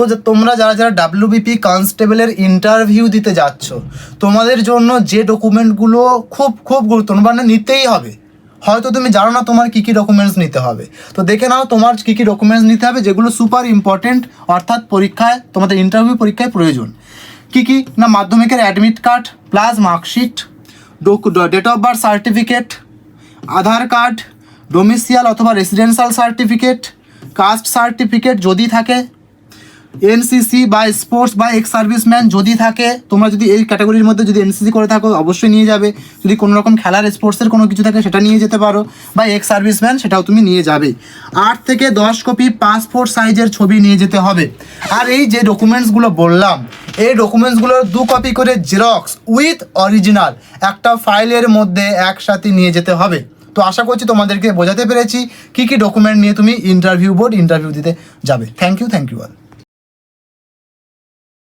তো তোমরা যারা যারা ডাব্লিউবিপি কনস্টেবলের ইন্টারভিউ দিতে যাচ্ছ, তোমাদের জন্য যে ডকুমেন্টগুলো খুব খুব গুরুত্বপূর্ণ, মানে নিতেই হবে। হয়তো তুমি জানো না তোমার কী কী ডকুমেন্টস নিতে হবে, তো দেখে নাও তোমার কী কী ডকুমেন্টস নিতে হবে যেগুলো সুপার ইম্পর্টেন্ট, অর্থাৎ পরীক্ষায় তোমাদের ইন্টারভিউ পরীক্ষায় প্রয়োজন। কী কী না, মাধ্যমিকের admit card plus marksheet, date of birth certificate, Aadhaar card, domicile অথবা রেসিডেন্সিয়াল সার্টিফিকেট, কাস্ট সার্টিফিকেট যদি থাকে, এনসিসি বা স্পোর্টস বা এক্স সার্ভিসম্যান যদি থাকে, তোমরা যদি এই ক্যাটাগরির মধ্যে যদি এনসিসি করে থাকো অবশ্যই নিয়ে যাবে। যদি কোনো রকম খেলার স্পোর্টসের কোনো কিছু থাকে সেটা নিয়ে যেতে পারো, বা এক্স সার্ভিসম্যান সেটাও তুমি নিয়ে যাবে। 8 থেকে 10 কপি পাসপোর্ট সাইজের ছবি নিয়ে যেতে হবে। আর এই যে ডকুমেন্টসগুলো বললাম, এই ডকুমেন্টসগুলোর 2 কপি করে জেরক্স উইথ অরিজিনাল একটা ফাইলের মধ্যে একসাথে নিয়ে যেতে হবে। তো আশা করছি তোমাদেরকে বোঝাতে পেরেছি কী কী ডকুমেন্ট নিয়ে তুমি ইন্টারভিউ দিতে যাবে। Thank you all.